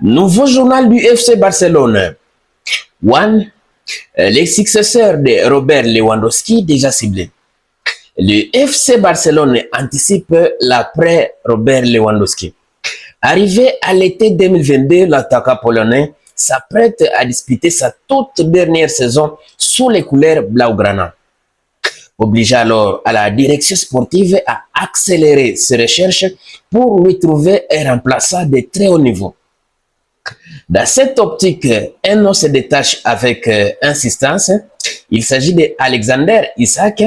Nouveau journal du FC Barcelone. One, les successeurs de Robert Lewandowski déjà ciblés. Le FC Barcelone anticipe l'après Robert Lewandowski. Arrivé à l'été 2022, l'attaquant polonais s'apprête à disputer sa toute dernière saison sous les couleurs blaugrana, obligeant alors à la direction sportive à accélérer ses recherches pour lui trouver un remplaçant de très haut niveau. Dans cette optique, un nom se détache avec insistance. Il s'agit d'Alexander Isak.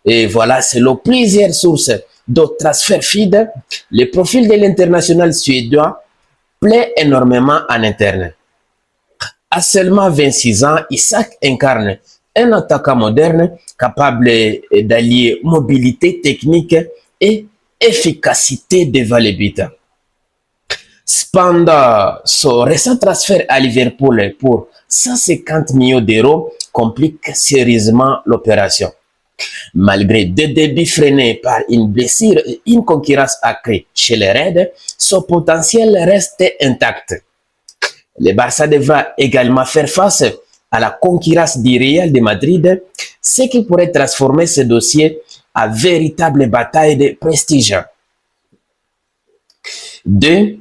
Et voilà, selon plusieurs sources de transfert feed, le profil de l'international suédois plaît énormément en interne. À seulement 26 ans, Isak incarne un attaquant moderne capable d'allier mobilité technique et efficacité devant les buts. Cependant, son récent transfert à Liverpool pour 150 millions d'euros complique sérieusement l'opération. Malgré deux débuts freinés par une blessure et une concurrence accrue chez les Reds, son potentiel reste intact. Le Barça devra également faire face à la concurrence du Real de Madrid, ce qui pourrait transformer ce dossier en véritable bataille de prestige. 2.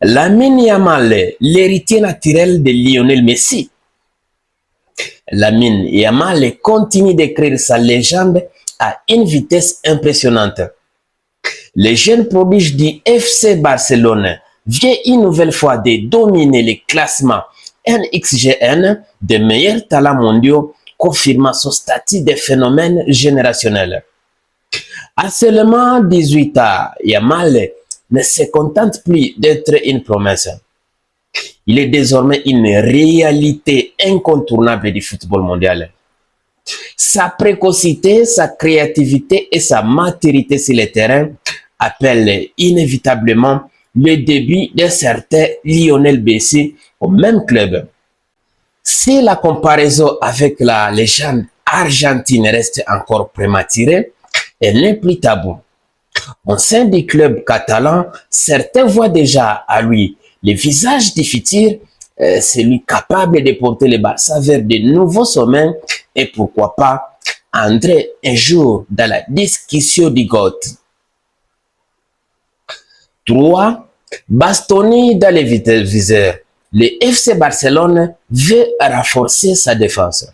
Lamine Yamal, l'héritier naturel de Lionel Messi. Lamine Yamal continue d'écrire sa légende à une vitesse impressionnante. Le jeune prodige du FC Barcelone vient une nouvelle fois de dominer les classements NXGN des meilleurs talents mondiaux, confirmant son statut de phénomène générationnel. À seulement 18 ans, Yamal ne se contente plus d'être une promesse. Il est désormais une réalité incontournable du football mondial. Sa précocité, sa créativité et sa maturité sur le terrain appellent inévitablement le début d'un certain Lionel Messi au même club. Si la comparaison avec la légende argentine reste encore prématurée, elle n'est plus tabou. Au sein du club catalan, certains voient déjà à lui le visage du futur, celui capable de porter le Barça vers de nouveaux sommets et pourquoi pas entrer un jour dans la discussion du GOAT. 3. Bastoni dans les viseurs. Le FC Barcelone veut renforcer sa défense.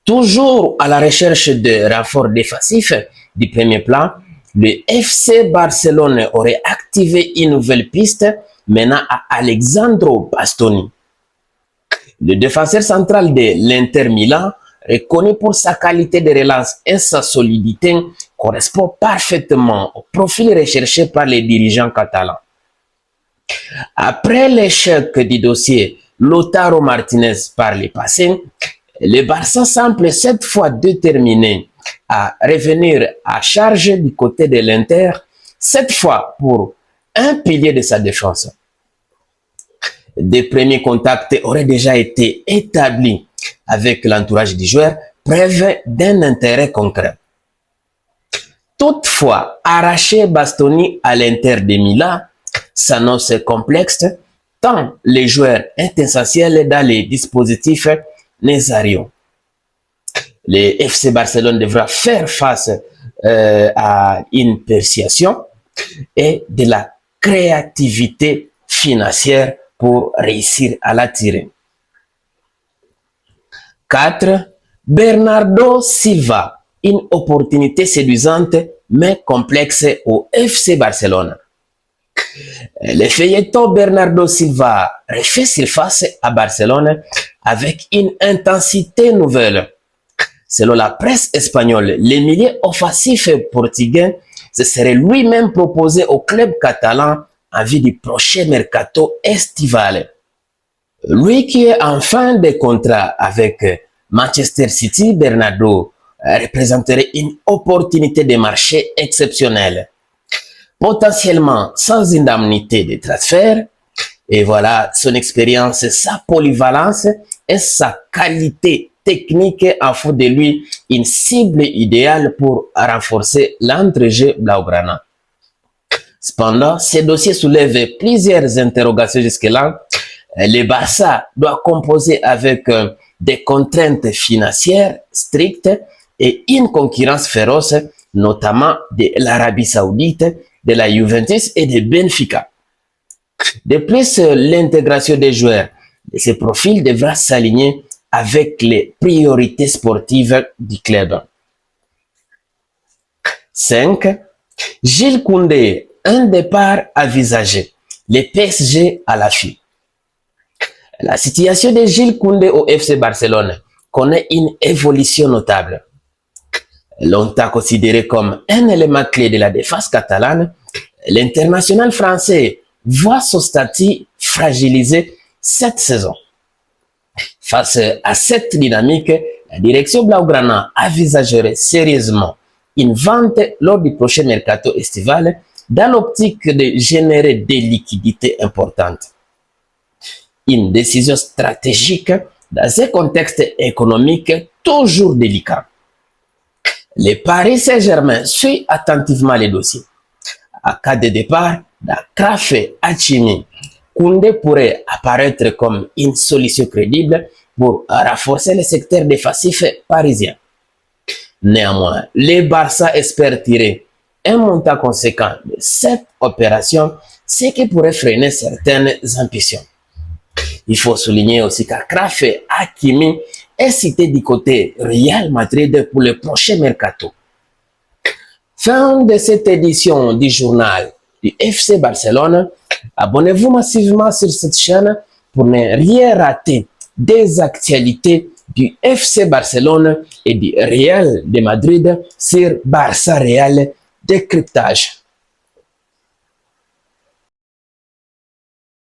Toujours à la recherche de renforts défensifs du premier plan, le FC Barcelone aurait activé une nouvelle piste menant à Alessandro Bastoni. Le défenseur central de l'Inter Milan, reconnu pour sa qualité de relance et sa solidité, correspond parfaitement au profil recherché par les dirigeants catalans. Après l'échec du dossier Lautaro Martinez par le passé, le Barça semble cette fois déterminé à revenir à charge du côté de l'Inter, cette fois pour un pilier de sa défense. Des premiers contacts auraient déjà été établis avec l'entourage du joueur, preuve d'un intérêt concret. Toutefois, arracher Bastoni à l'Inter de Milan s'annonce complexe tant le joueur est essentiel dans les dispositifs Nazario. Le FC Barcelone devra faire face à une persuasion et de la créativité financière pour réussir à l'attirer. 4. Bernardo Silva, une opportunité séduisante mais complexe au FC Barcelone. Le feuilleton Bernardo Silva refait surface à Barcelone avec une intensité nouvelle. Selon la presse espagnole, le milieu offensif portugais se serait lui-même proposé au club catalan en vue du prochain mercato estival. Lui qui est en fin de contrat avec Manchester City, Bernardo représenterait une opportunité de marché exceptionnelle, potentiellement sans indemnité de transfert. Et voilà, son expérience, sa polyvalence et sa qualité technique en font de lui une cible idéale pour renforcer l'entrejeu blaugrana. Cependant, ces dossiers soulèvent plusieurs interrogations jusque-là. Le Barça doit composer avec des contraintes financières strictes et une concurrence féroce, notamment de l'Arabie Saoudite, de la Juventus et de Benfica. De plus, l'intégration des joueurs de ces profils devra s'aligner avec les priorités sportives du club. 5. Jules Koundé, un départ envisagé. Le PSG à l'affût. La situation de Jules Koundé au FC Barcelone connaît une évolution notable. Longtemps considéré comme un élément clé de la défense catalane, l'international français voit son statut fragilisé cette saison. Face à cette dynamique, la direction Blaugrana envisagerait sérieusement une vente lors du prochain mercato estival dans l'optique de générer des liquidités importantes. Une décision stratégique dans un contexte économique toujours délicat. Le Paris Saint-Germain suit attentivement les dossiers. En cas de départ d'Achraf Hakimi, Koundé pourrait apparaître comme une solution crédible pour renforcer le secteur défensif parisien. Néanmoins, les Barça espèrent tirer un montant conséquent de cette opération, ce qui pourrait freiner certaines ambitions. Il faut souligner aussi qu'Achraf Hakimi est cité du côté Real Madrid pour le prochain mercato. Fin de cette édition du journal du FC Barcelone. Abonnez-vous massivement sur cette chaîne pour ne rien rater des actualités du FC Barcelone et du Real de Madrid sur Barça Real Décryptage.